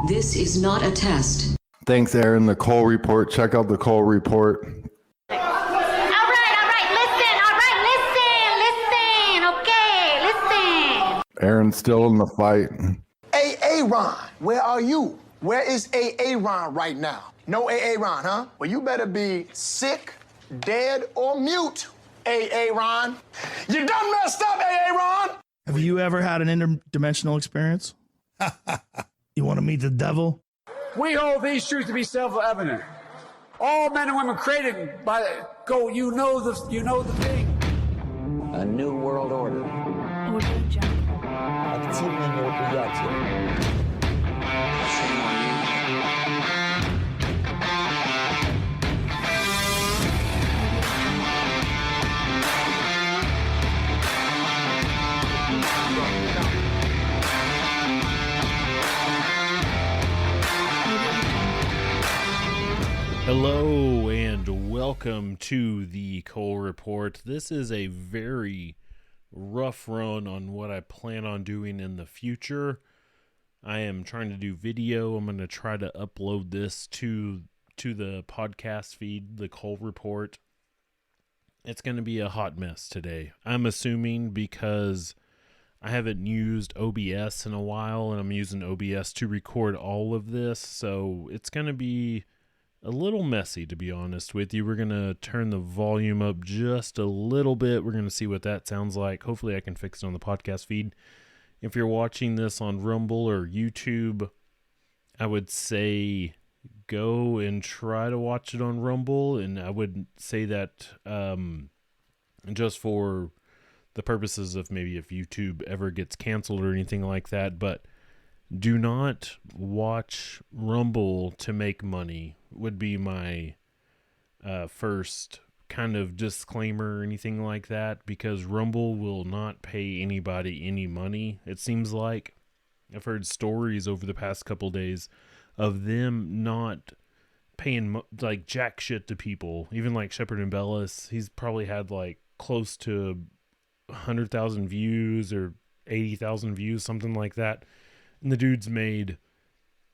This is not a test. Thanks, Aaron. The Cole Report. Check out the Cole Report. All right, listen, okay, listen. Aaron's still in the fight. Ron, where are you? Where is Ron right now? No Ron, huh? Well, you better be sick, dead, or mute, Ron. You done messed up, Ron! Have you ever had an interdimensional experience? You want to meet the devil? We hold these truths to be self-evident. All men and women created by you know the thing. A new world order. Активное мероприятие. Hello and welcome to the Cole Report. This is a very rough run on what I plan on doing in the future. I am trying to do video. I'm going to try to upload this to the podcast feed, the Cole Report. It's going to be a hot mess today. I'm assuming because I haven't used OBS in a while and I'm using OBS to record all of this, so it's going to be a little messy, to be honest with you. We're going to turn the volume up just a little bit. We're going to see what that sounds like. Hopefully I can fix it on the podcast feed. If you're watching this on Rumble or YouTube, I would say go and try to watch it on Rumble. And I would say that just for the purposes of maybe if YouTube ever gets canceled or anything like that. But do not watch Rumble to make money would be my first kind of disclaimer or anything like that, because Rumble will not pay anybody any money, it seems like. I've heard stories over the past couple days of them not paying like jack shit to people. Even like Shepard and Bellis, he's probably had like close to 100,000 views or 80,000 views, something like that. And the dude's made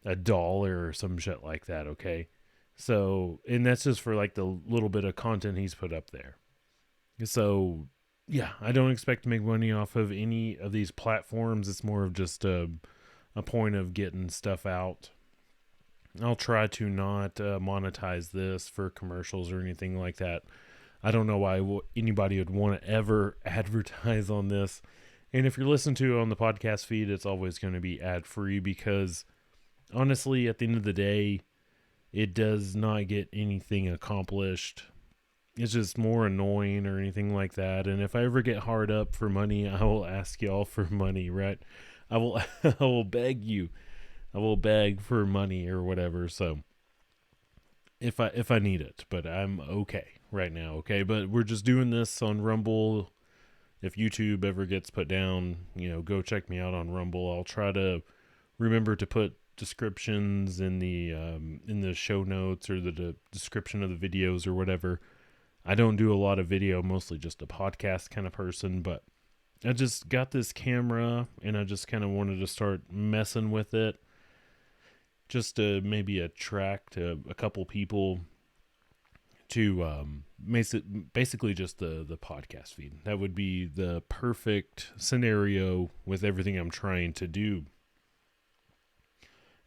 $1 or some shit like that, okay? So, and that's just for like the little bit of content he's put up there. So, yeah, I don't expect to make money off of any of these platforms. It's more of just a point of getting stuff out. I'll try to not monetize this for commercials or anything like that. I don't know why anybody would want to ever advertise on this. And if you're listening to it on the podcast feed, it's always going to be ad-free because, honestly, at the end of the day, it does not get anything accomplished. It's just more annoying or anything like that. And if I ever get hard up for money, I will ask y'all for money, right? I will beg you. I will beg for money or whatever. So if I need it, but I'm okay right now, okay? But we're just doing this on Rumble. If YouTube ever gets put down, go check me out on Rumble. I'll try to remember to put descriptions in the show notes or the description of the videos or whatever. I don't do a lot of video, mostly just a podcast kind of person, but I just got this camera and I just kind of wanted to start messing with it just to maybe attract a couple people to basically just the podcast feed. That would be the perfect scenario with everything I'm trying to do.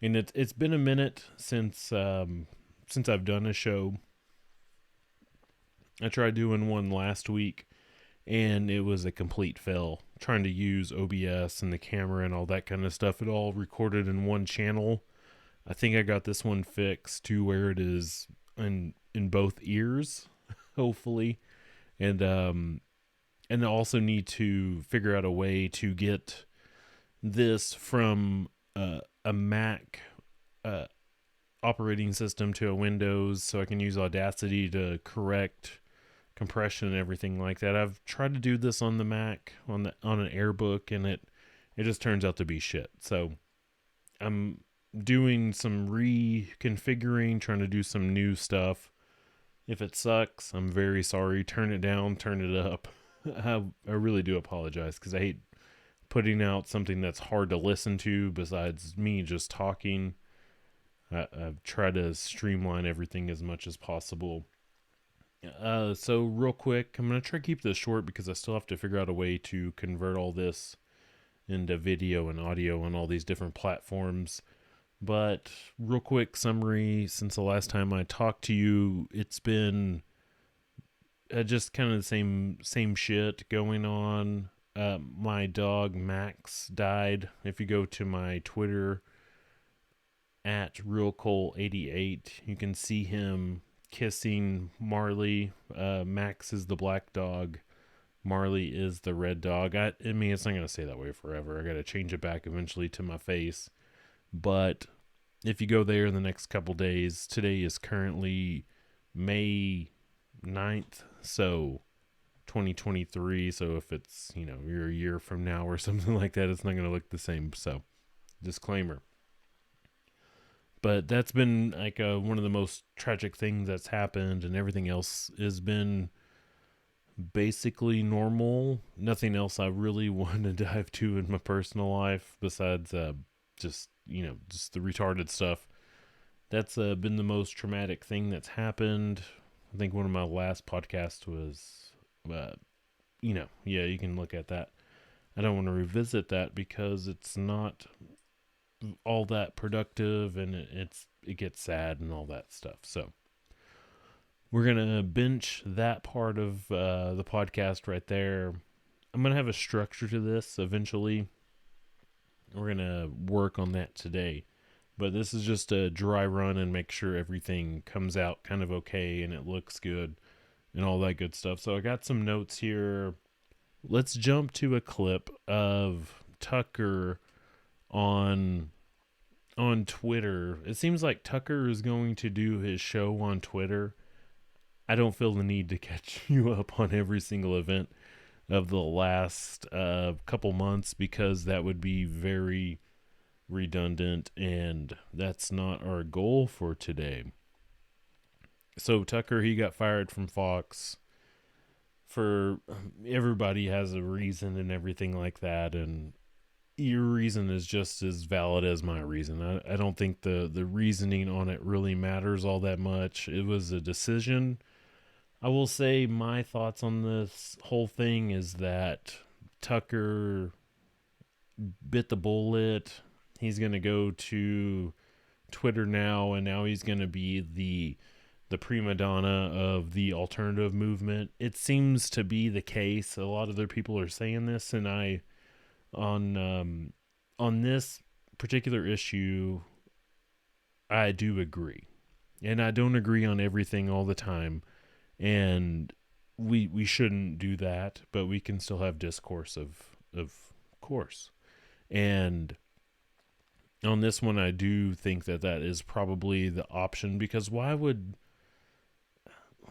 And it's been a minute since I've done a show. I tried doing one last week and it was a complete fail. Trying to use OBS and the camera and all that kind of stuff. It all recorded in one channel. I think I got this one fixed to where it is in both ears, hopefully. And I also need to figure out a way to get this from a Mac operating system to a Windows so I can use Audacity to correct compression and everything like that. I've tried to do this on the Mac on an AirBook and it just turns out to be shit. So I'm doing some reconfiguring, trying to do some new stuff. If it sucks, I'm very sorry. Turn it down, turn it up. I really do apologize because I hate putting out something that's hard to listen to besides me just talking. I've tried to streamline everything as much as possible. So real quick, I'm going to try to keep this short because I still have to figure out a way to convert all this into video and audio on all these different platforms. But real quick summary, since the last time I talked to you, it's been just kind of the same shit going on. My dog Max died. If you go to my Twitter at RealCole88, you can see him kissing Marley. Max is the black dog. Marley is the red dog. I mean, it's not going to stay that way forever. I got to change it back eventually to my face. But if you go there in the next couple days, today is currently May 9th, so 2023. So if it's, you're a year from now or something like that, it's not going to look the same. So disclaimer. But that's been like one of the most tragic things that's happened, and everything else has been basically normal. Nothing else I really want to dive to in my personal life besides just the retarded stuff. That's been the most traumatic thing that's happened. I think one of my last podcasts was, you can look at that. I don't want to revisit that because it's not all that productive, and it gets sad and all that stuff. So we're gonna bench that part of the podcast right there. I'm gonna have a structure to this eventually. We're gonna work on that today, but this is just a dry run and make sure everything comes out kind of okay and it looks good and all that good stuff. So I got some notes here. Let's jump to a clip of Tucker on Twitter. It seems like Tucker is going to do his show on Twitter. I don't feel the need to catch you up on every single event of the last couple months because that would be very redundant, and that's not our goal for today. So Tucker, he got fired from Fox. For everybody has a reason and everything like that, and your reason is just as valid as my reason. I don't think the reasoning on it really matters all that much. It was a decision. I will say my thoughts on this whole thing is that Tucker bit the bullet. He's going to go to Twitter now, and now he's going to be the prima donna of the alternative movement. It seems to be the case. A lot of other people are saying this, and on this particular issue, I do agree. And I don't agree on everything all the time. And we shouldn't do that, but we can still have discourse of course. And on this one, I do think that is probably the option, because why would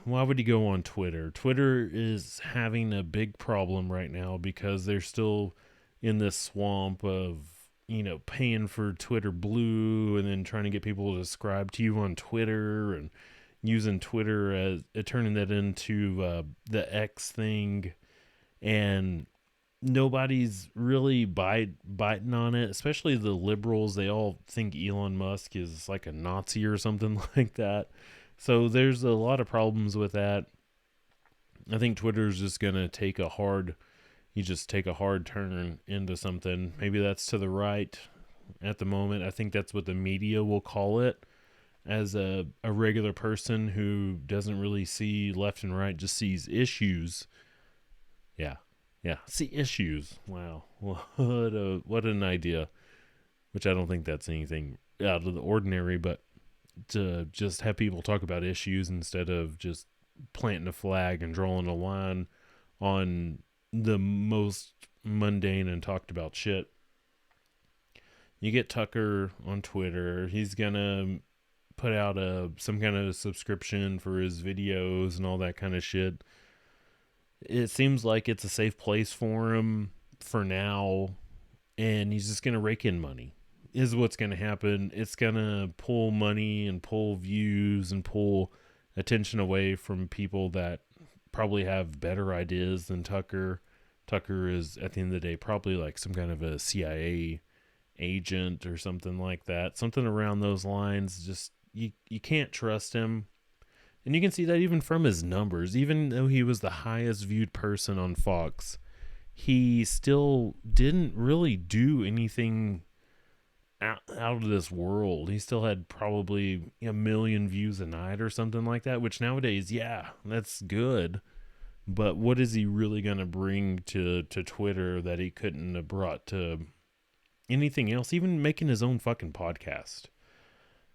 he go on Twitter? Twitter is having a big problem right now because they're still in this swamp of, paying for Twitter Blue and then trying to get people to subscribe to you on Twitter and using Twitter as turning that into the X thing, and nobody's really biting on it, especially the liberals. They all think Elon Musk is like a Nazi or something like that. So there's a lot of problems with that. I think Twitter's just going to take a hard turn into something. Maybe that's to the right at the moment. I think that's what the media will call it. As a regular person who doesn't really see left and right, just sees issues. Yeah. See issues. Wow. What an idea. Which I don't think that's anything out of the ordinary, but to just have people talk about issues instead of just planting a flag and drawing a line on the most mundane and talked about shit. You get Tucker on Twitter. He's gonna put out some kind of subscription for his videos and all that kind of shit. It seems like it's a safe place for him for now, and he's just gonna rake in money is what's gonna happen. It's gonna pull money and pull views and pull attention away from people that probably have better ideas than Tucker. Tucker is, at the end of the day, probably like some kind of a CIA agent or something like that. Something around those lines. Just you can't trust him. And you can see that even from his numbers. Even though he was the highest viewed person on Fox, he still didn't really do anything out of this world. He still had probably 1 million views a night or something like that, which nowadays, yeah, that's good. But what is he really going to bring to Twitter that he couldn't have brought to anything else, even making his own fucking podcast?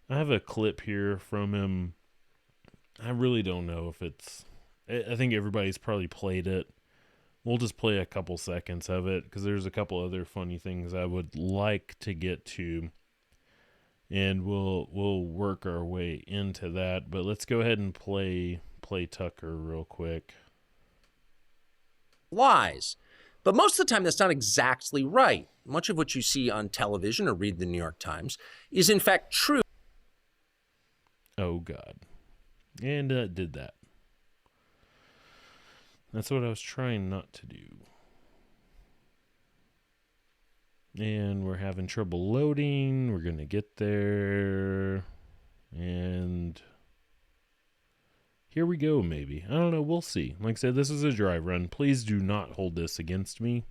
I have a clip here from him. I really don't know if it's... I think everybody's probably played it. We'll just play a couple seconds of it because there's a couple other funny things I would like to get to. And we'll work our way into that. But let's go ahead and play Tucker real quick. Lies. But most of the time, that's not exactly right. Much of what you see on television or read the New York Times is in fact true. Oh, God. And did that. That's what I was trying not to do. And we're having trouble loading. We're going to get there. And here we go, maybe. I don't know. We'll see. Like I said, this is a dry run. Please do not hold this against me.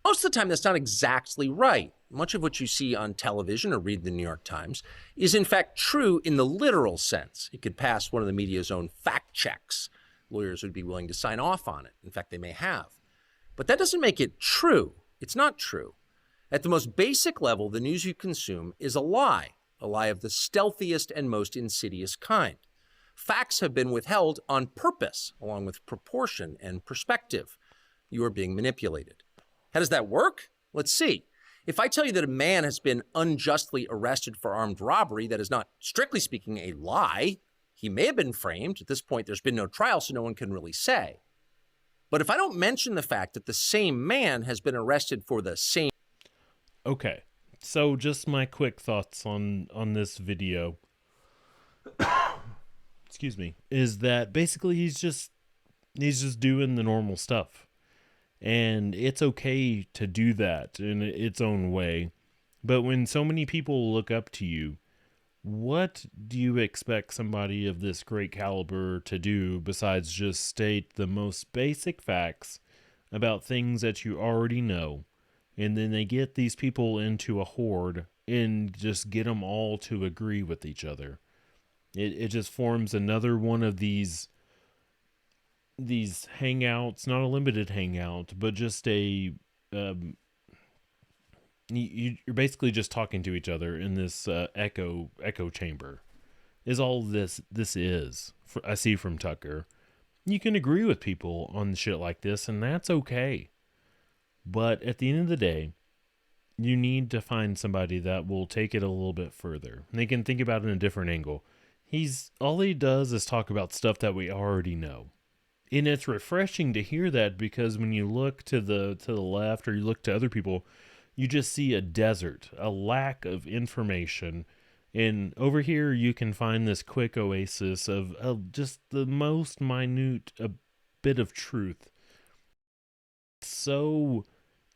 Most of the time, that's not exactly right. Much of what you see on television or read the New York Times is in fact true in the literal sense. It could pass one of the media's own fact checks. Lawyers would be willing to sign off on it. In fact, they may have. But that doesn't make it true. It's not true. At the most basic level, the news you consume is a lie of the stealthiest and most insidious kind. Facts have been withheld on purpose, along with proportion and perspective. You are being manipulated. How does that work? Let's see. If I tell you that a man has been unjustly arrested for armed robbery, that is not, strictly speaking, a lie. He may have been framed. At this point, there's been no trial, so no one can really say. But if I don't mention the fact that the same man has been arrested for the same... Okay, so just my quick thoughts on this video. Excuse me. Is that basically he's just doing the normal stuff. And it's okay to do that in its own way. But when so many people look up to you, what do you expect somebody of this great caliber to do besides just state the most basic facts about things that you already know? And then they get these people into a horde and just get them all to agree with each other. It just forms another one of these hangouts, not a limited hangout, but just a you're basically just talking to each other in this echo chamber is all this is. I see from Tucker. You can agree with people on shit like this, and that's okay. But at the end of the day, you need to find somebody that will take it a little bit further. They can think about it in a different angle. All he does is talk about stuff that we already know. And it's refreshing to hear that, because when you look to the left or you look to other people, you just see a desert, a lack of information. And over here, you can find this quick oasis of just the most minute bit of truth. So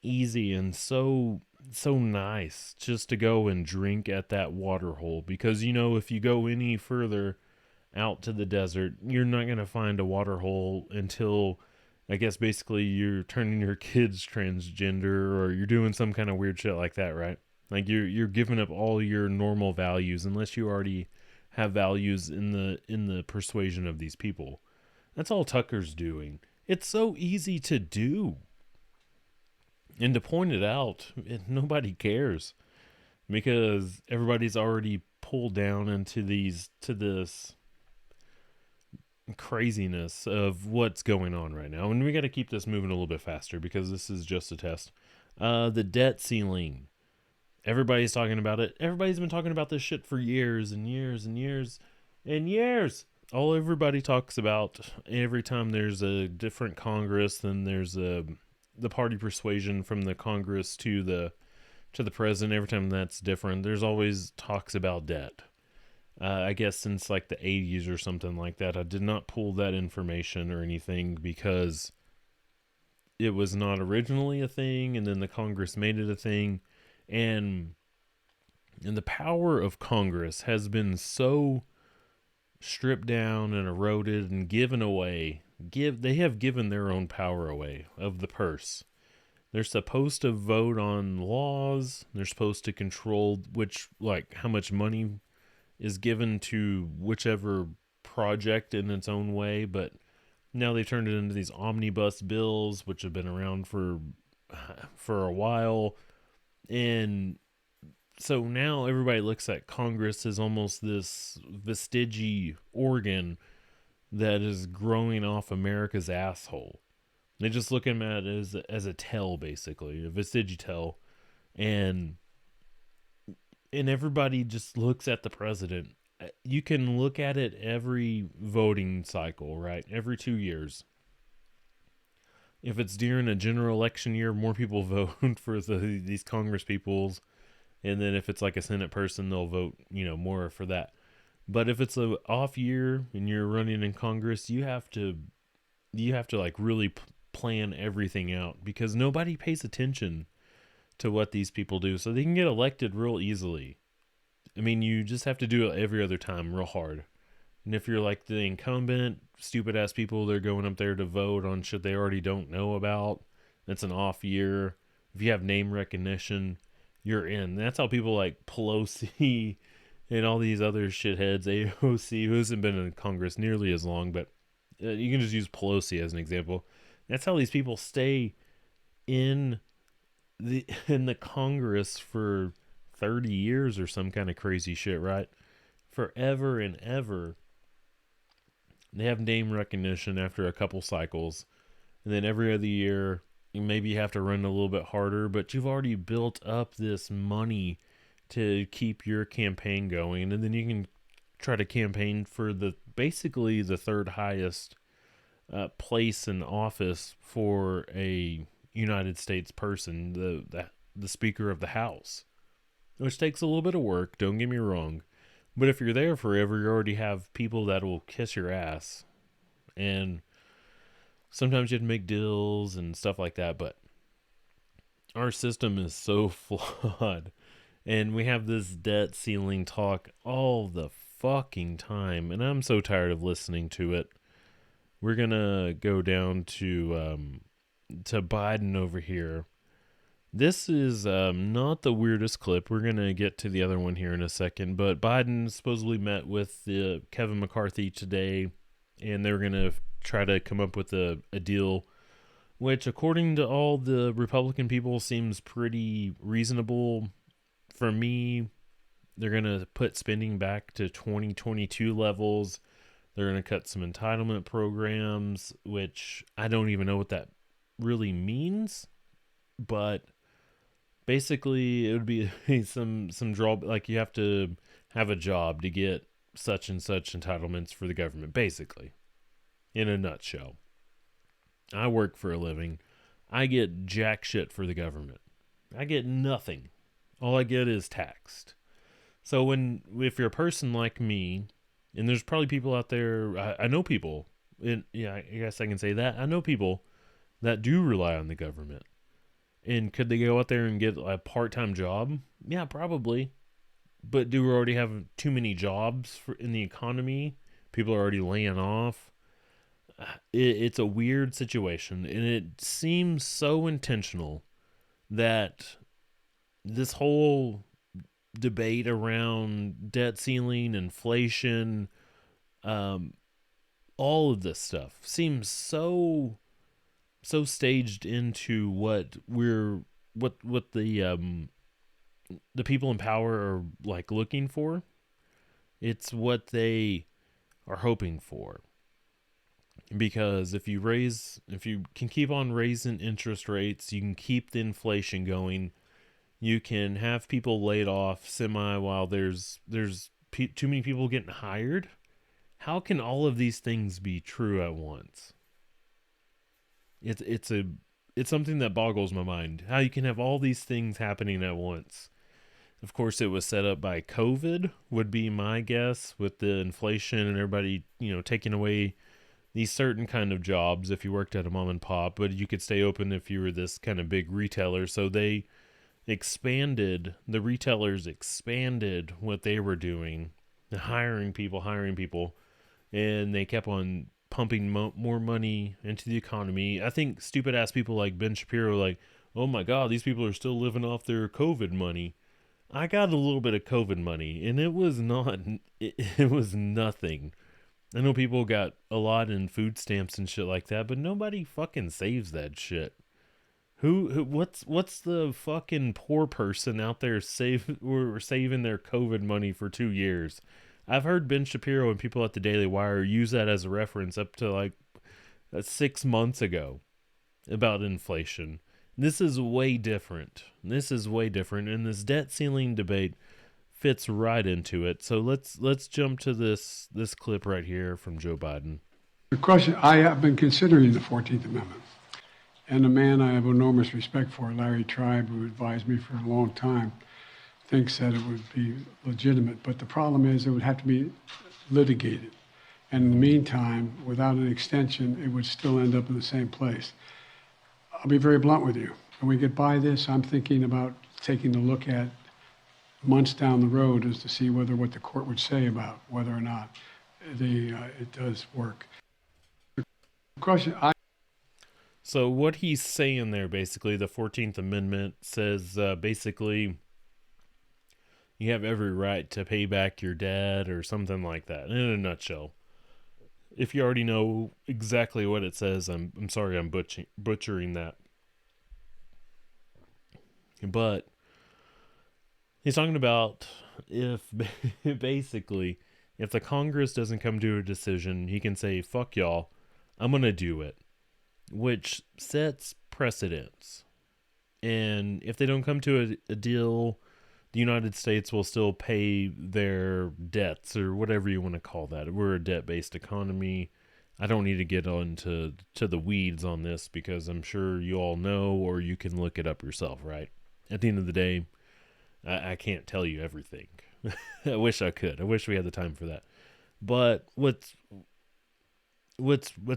easy and so nice just to go and drink at that water hole, because if you go any further out to the desert, you're not going to find a water hole until, I guess, basically you're turning your kids transgender or you're doing some kind of weird shit like that, right? Like you're giving up all your normal values unless you already have values in the persuasion of these people. That's all Tucker's doing. It's so easy to do. And to point it out, nobody cares, because everybody's already pulled down into this craziness of what's going on right now. And we got to keep this moving a little bit faster, because this is just a test. The debt ceiling. Everybody's talking about it. Everybody's been talking about this shit for years and years and years and years. All everybody talks about every time there's a different Congress, then there's the party persuasion from the Congress to the president. Every time that's different, there's always talks about debt. I guess since like the 80s or something like that. I did not pull that information or anything, because it was not originally a thing, and then the Congress made it a thing, and the power of Congress has been so stripped down and eroded and given away. They have given their own power away of the purse. They're supposed to vote on laws. They're supposed to control how much money is given to whichever project in its own way. But now they've turned it into these omnibus bills, which have been around for a while. And so now everybody looks at Congress as almost this vestigial organ that is growing off America's asshole. They just look at it as a tail, basically, a vestigial tail, and everybody just looks at the president. You can look at it every voting cycle, right? Every 2 years. If it's during a general election year, more people vote for these Congress peoples, and then if it's like a Senate person, they'll vote, more for that. But if it's a off year and you're running in Congress, you have to like really plan everything out, because nobody pays attention to what these people do, so they can get elected real easily. I mean, you just have to do it every other time real hard. And if you're like the incumbent, stupid ass people, they're going up there to vote on shit they already don't know about. It's an off year. If you have name recognition, you're in. That's how people like Pelosi and all these other shitheads, AOC, who hasn't been in Congress nearly as long, but you can just use Pelosi as an example. That's how these people stay in the Congress for 30 years or some kind of crazy shit, right? Forever and ever. They have name recognition after a couple cycles. And then every other year, you maybe have to run a little bit harder, but you've already built up this money to keep your campaign going. And then you can try to campaign for basically the third highest place in office for a United States person, the Speaker of the House, which takes a little bit of work, don't get me wrong, but if you're there forever, you already have people that will kiss your ass, and sometimes you have to make deals and stuff like that. But our system is so flawed, and we have this debt ceiling talk all the fucking time, and I'm so tired of listening to it. We're gonna go down to Biden over here. This is not the weirdest clip. We're gonna get to the other one here in a second. But Biden supposedly met with Kevin McCarthy today, and they're gonna try to come up with a deal, which, according to all the Republican people, seems pretty reasonable. For me, they're gonna put spending back to 2022 levels. They're going to cut some entitlement programs, which I don't even know what that really means. But basically, it would be some drawback. Like, you have to have a job to get such and such entitlements for the government, basically, in a nutshell. I work for a living. I get jack shit for the government. I get nothing. All I get is taxed. So if you're a person like me, and there's probably people out there, I know people, and yeah, I guess I can say that. I know people that do rely on the government. And could they go out there and get a part-time job? Yeah, probably. But do we already have too many jobs in the economy? People are already laying off. It's a weird situation, and it seems so intentional that this whole debate around debt ceiling, inflation, all of this stuff seems so staged into what the people in power are like looking for. It's what they are hoping for. Because if you can keep on raising interest rates, you can keep the inflation going. You can have people laid off while there's too many people getting hired. How can all of these things be true at once? It's something that boggles my mind. How you can have all these things happening at once. Of course, it was set up by COVID, would be my guess, with the inflation and everybody, taking away these certain kind of jobs if you worked at a mom and pop, but you could stay open if you were this kind of big retailer. So the retailers expanded what they were doing, hiring people, and they kept on pumping more money into the economy. I think stupid ass people like Ben Shapiro, like, oh my God, these people are still living off their COVID money. I got a little bit of COVID money, and it was nothing. I know people got a lot in food stamps and shit like that, but nobody fucking saves that shit. What's the fucking poor person out there saving their COVID money for 2 years? I've heard Ben Shapiro and people at the Daily Wire use that as a reference up to like 6 months ago about inflation. This is way different. And this debt ceiling debate fits right into it. So let's jump to this clip right here from Joe Biden. The question, I have been considering the 14th Amendment. And a man I have enormous respect for, Larry Tribe, who advised me for a long time, thinks that it would be legitimate. But the problem is it would have to be litigated. And in the meantime, without an extension, it would still end up in the same place. I'll be very blunt with you. When we get by this, I'm thinking about taking a look at months down the road as to see what the court would say about whether or not it does work. The question, So what he's saying there, basically, the 14th Amendment says basically you have every right to pay back your debt or something like that, in a nutshell. If you already know exactly what it says, I'm sorry I'm butchering that. But he's talking about if basically if the Congress doesn't come to a decision, he can say, fuck y'all, I'm going to do it, which sets precedents. And if they don't come to a deal, the United States will still pay their debts or whatever you want to call that. We're a debt-based economy. I don't need to get onto the weeds on this because I'm sure you all know, or you can look it up yourself, right? At the end of the day, I can't tell you everything. I wish I could. I wish we had the time for that. But what's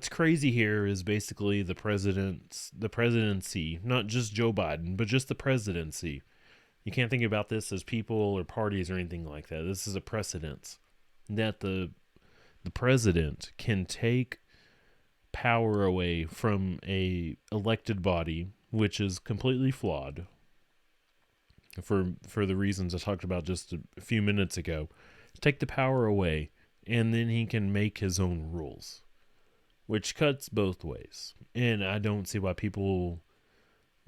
crazy here is basically the presidency, not just Joe Biden, but just the presidency. You can't think about this as people or parties or anything like that. This is a precedence that the president can take power away from a elected body, which is completely flawed for the reasons I talked about just a few minutes ago. Take the power away, and then he can make his own rules, which cuts both ways. And I don't see why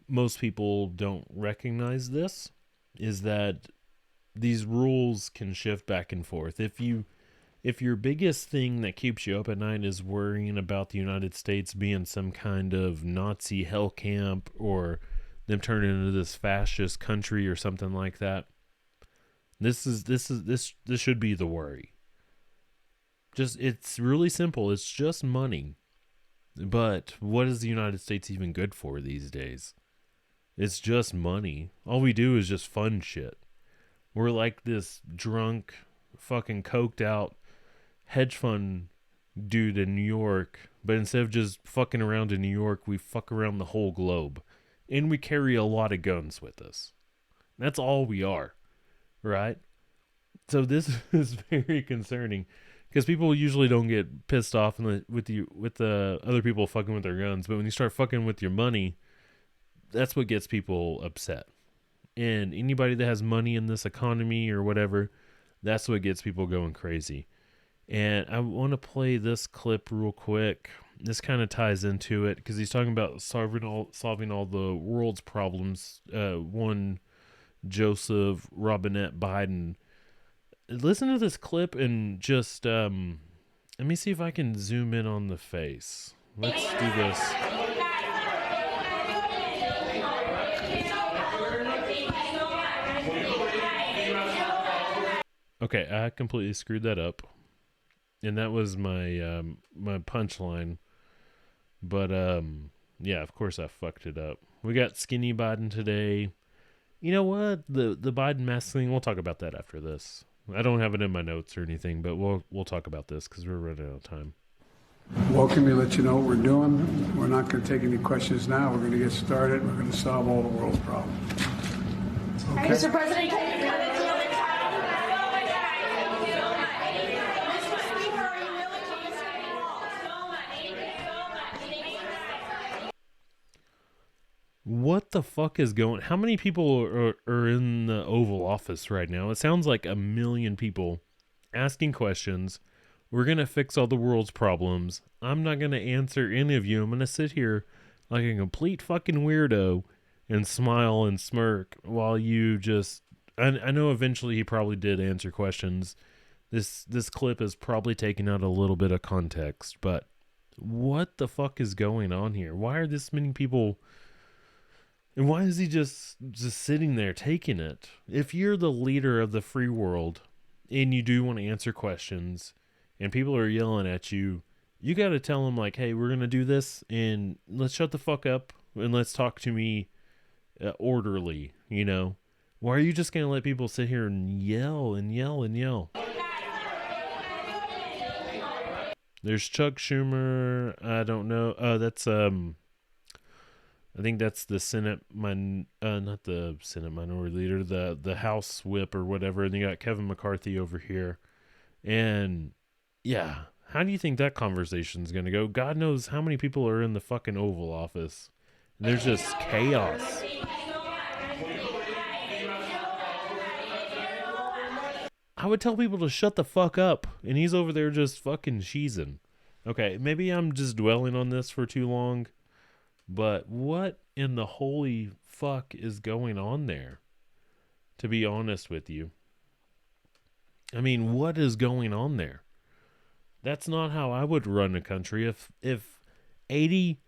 most people don't recognize this, is that these rules can shift back and forth. If your biggest thing that keeps you up at night is worrying about the United States being some kind of Nazi hell camp or them turning into this fascist country or something like that, this should be the worry. It's really simple. It's just money. But what is the United States even good for these days? It's just money. All we do is just fund shit. We're like this drunk, fucking coked out hedge fund dude in New York, but instead of just fucking around in New York, we fuck around the whole globe. And we carry a lot of guns with us. That's all we are, right? So this is very concerning, because people usually don't get pissed off with the other people fucking with their guns, but when you start fucking with your money, that's what gets people upset. And anybody that has money in this economy or whatever, that's what gets people going crazy. And I want to play this clip real quick. This kind of ties into it because he's talking about solving all the world's problems. One Joseph Robinette Biden. Listen to this clip and just let me see if I can zoom in on the face. Let's do this. Okay, I completely screwed that up. And that was my my punchline. But yeah, of course I fucked it up. We got skinny Biden today. You know what? The Biden mask thing, we'll talk about that after this. I don't have it in my notes or anything, but we'll talk about this because we're running out of time. Welcome me, let you know what we're doing. We're not going to take any questions now. We're going to get started. We're going to solve all the world's problems. Okay? Mr. President, can you What the fuck is going? How many people are in the Oval Office right now? It sounds like 1 million people asking questions. We're going to fix all the world's problems. I'm not going to answer any of you. I'm going to sit here like a complete fucking weirdo and smile and smirk while you just... I know eventually he probably did answer questions. This clip is probably taken out a little bit of context, but what the fuck is going on here? Why are this many people... And why is he just sitting there taking it? If you're the leader of the free world and you do want to answer questions and people are yelling at you, you got to tell them like, hey, we're going to do this and let's shut the fuck up and let's talk to me orderly, you know? Why are you just going to let people sit here and yell and yell and yell? There's Chuck Schumer. I don't know. That's, I think that's the Senate, not the Senate Minority Leader, the House Whip or whatever. And you got Kevin McCarthy over here. And yeah, how do you think that conversation's going to go? God knows how many people are in the fucking Oval Office. And there's just chaos. I would tell people to shut the fuck up. And he's over there just fucking cheesing. Okay, maybe I'm just dwelling on this for too long. But what in the holy fuck is going on there? To be honest with you. I mean, what is going on there? That's not how I would run a country. If 80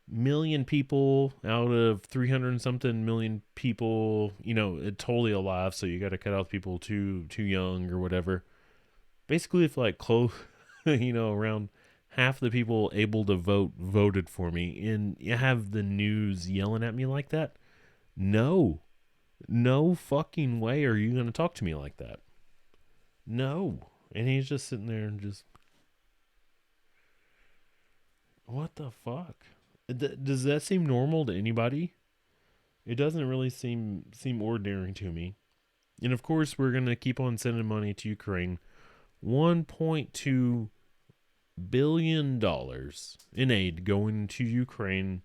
million people out of 300 and something million people, you know, totally alive, so you got to cut out people too young or whatever. Basically, if like close, you know, around half the people able to vote voted for me, and you have the news yelling at me like that, no fucking way are you going to talk to me like that. No. And he's just sitting there and just, what the fuck? Does that seem normal to anybody? It doesn't really seem ordinary to me. And of course, we're going to keep on sending money to Ukraine. $1.2 billion in aid going to Ukraine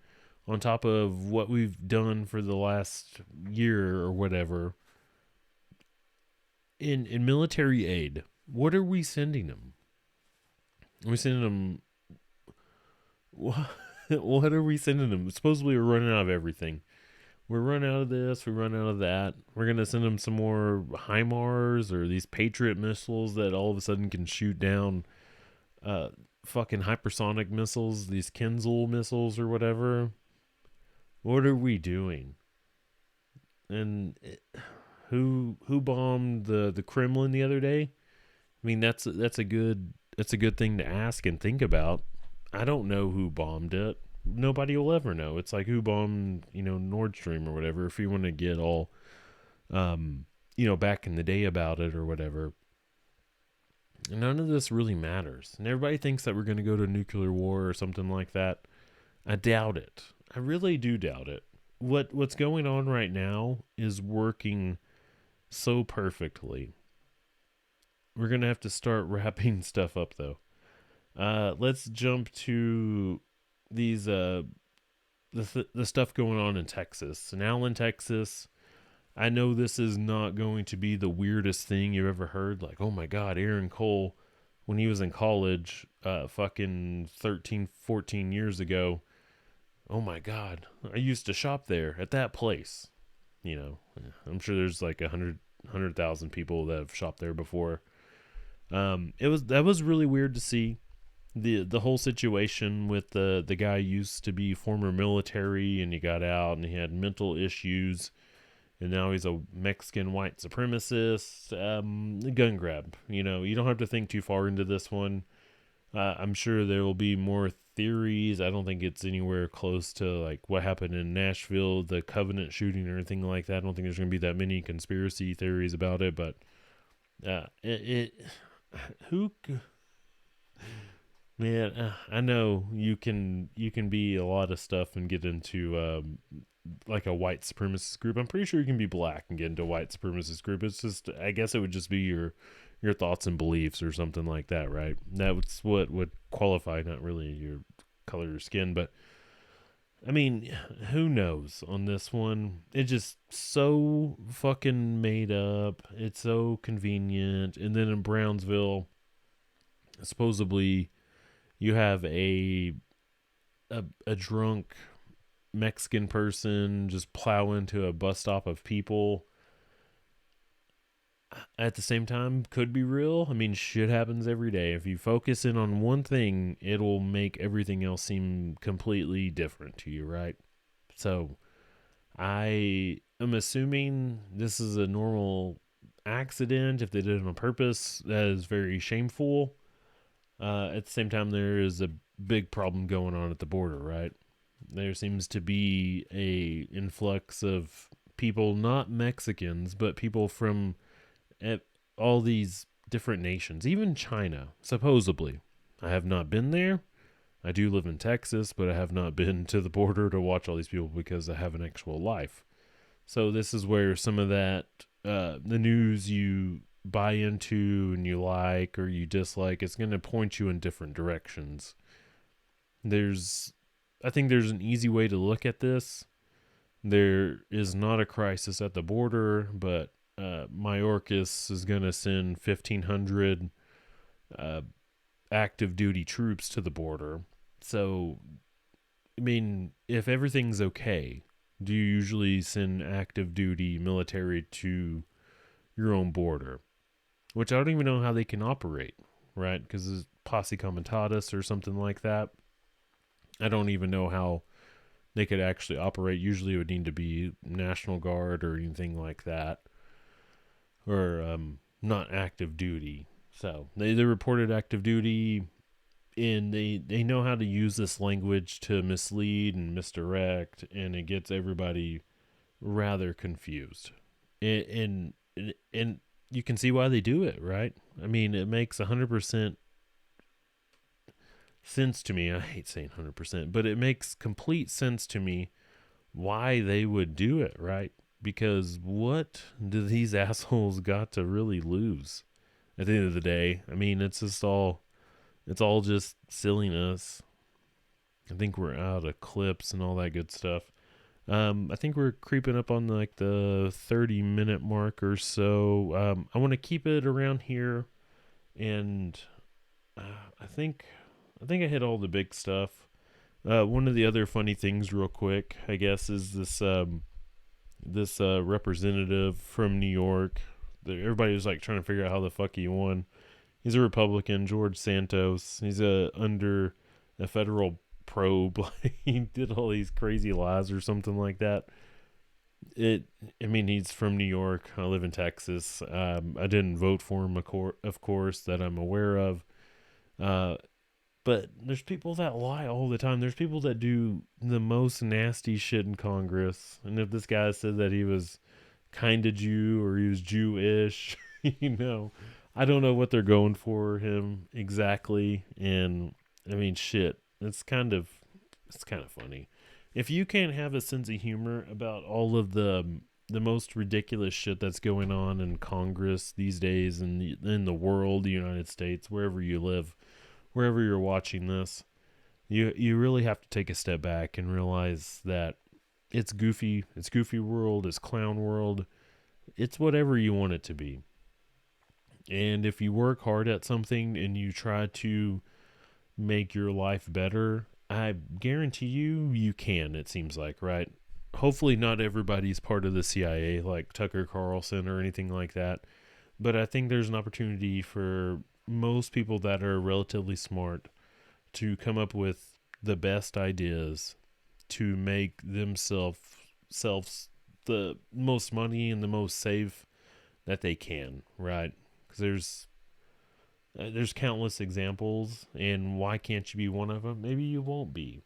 on top of what we've done for the last year or whatever. In military aid, what are we sending them? Are we sending them... What are we sending them? Supposedly we're running out of everything. We're running out of this, we run out of that. We're going to send them some more HIMARS or these Patriot missiles that all of a sudden can shoot down fucking hypersonic missiles, these Kinzhal missiles or whatever. What are we doing? And who bombed the Kremlin the other day? I mean, that's a good thing to ask and think about. I don't know who bombed it. Nobody will ever know. It's like who bombed, you know, Nord Stream or whatever, if you want to get all, you know, back in the day about it or whatever. None of this really matters. And everybody thinks that we're going to go to nuclear war or something like that. I doubt it. I really do doubt it. What's going on right now is working so perfectly. We're going to have to start wrapping stuff up, though. Let's jump to these the stuff going on in Texas. Now in Texas, I know this is not going to be the weirdest thing you ever heard. Like, oh my God, Aaron Cole, when he was in college, fucking 13, 14 years ago. Oh my God, I used to shop there at that place. You know, I'm sure there's like 100,000 people that have shopped there before. That was really weird to see. The whole situation with the guy used to be former military and he got out and he had mental issues and now he's a Mexican white supremacist. Gun grab. You know, you don't have to think too far into this one. I'm sure there will be more theories. I don't think it's anywhere close to like what happened in Nashville, the Covenant shooting or anything like that. I don't think there's going to be that many conspiracy theories about it, but Man, I know you can be a lot of stuff and get into like a white supremacist group. I'm pretty sure you can be black and get into a white supremacist group. It's just, I guess it would just be your thoughts and beliefs or something like that, right? That's what would qualify, not really your color of your skin, but I mean, who knows on this one? It's just so fucking made up. It's so convenient. And then in Brownsville, supposedly you have a drunk Mexican person just plow into a bus stop of people. At the same time, could be real. I mean, shit happens every day. If you focus in on one thing, it'll make everything else seem completely different to you, right? So, I am assuming this is a normal accident. If they did it on purpose, that is very shameful. At the same time, there is a big problem going on at the border, right? There seems to be a influx of people, not Mexicans, but people from all these different nations, even China, supposedly. I have not been there. I do live in Texas, but I have not been to the border to watch all these people because I have an actual life. So this is where some of that, the news you buy into and you like or you dislike, it's going to point you in different directions. I think there's an easy way to look at this. There is not a crisis at the border, but Mayorkas is going to send 1,500 active duty troops to the border. So, I mean, if everything's okay, do you usually send active duty military to your own border? Which I don't even know how they can operate, right? Because it's posse comitatus or something like that. I don't even know how they could actually operate. Usually it would need to be National Guard or anything like that. Or not active duty. So they reported active duty, and they know how to use this language to mislead and misdirect, and it gets everybody rather confused. And you can see why they do it, right? I mean, it makes 100% sense to me. I hate saying 100%, but it makes complete sense to me why they would do it, right? Because what do these assholes got to really lose at the end of the day? I mean, it's all just silliness. I think we're out of clips and all that good stuff. I think we're creeping up on like the 30-minute mark or so. I want to keep it around here, and I think I hit all the big stuff. One of the other funny things, real quick, I guess, is this representative from New York. Everybody was like trying to figure out how the fuck he won. He's a Republican, George Santos. He's under a federal probe. Like, he did all these crazy lies or something like that. I mean, he's from New York. I live in Texas. I didn't vote for him, of course, that I'm aware of. But there's people that lie all the time. There's people that do the most nasty shit in Congress. And if this guy said that he was kind of Jew or he was Jewish, I don't know what they're going for him exactly. And I mean, shit, it's kind of funny. If you can't have a sense of humor about all of the most ridiculous shit that's going on in Congress these days and in the world, the United States, wherever you live, wherever you're watching this, you really have to take a step back and realize that it's goofy. It's goofy world. It's clown world. It's whatever you want it to be. And if you work hard at something and you try to make your life better, I guarantee you can, it seems like, right? Hopefully not everybody's part of the CIA like Tucker Carlson or anything like that. But I think there's an opportunity for most people that are relatively smart to come up with the best ideas to make themselves the most money and the most safe that they can, right? Because there's countless examples, and why can't you be one of them? Maybe you won't be.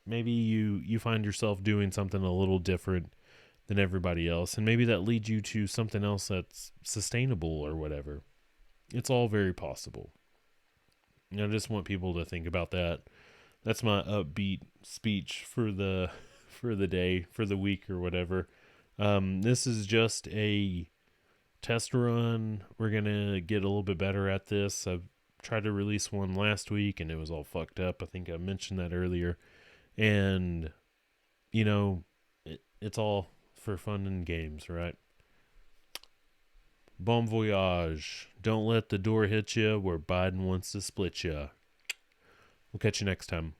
Maybe you find yourself doing something a little different than everybody else, and maybe that leads you to something else that's sustainable or whatever. It's all very possible. I just want people to think about that. That's my upbeat speech for the day, for the week, or whatever. This is just a test run. We're gonna get a little bit better at this. I've tried to release one last week and it was all fucked up. I think I mentioned that earlier. And it's all for fun and games, right? Bon voyage. Don't let the door hit you where Biden wants to split you. We'll catch you next time.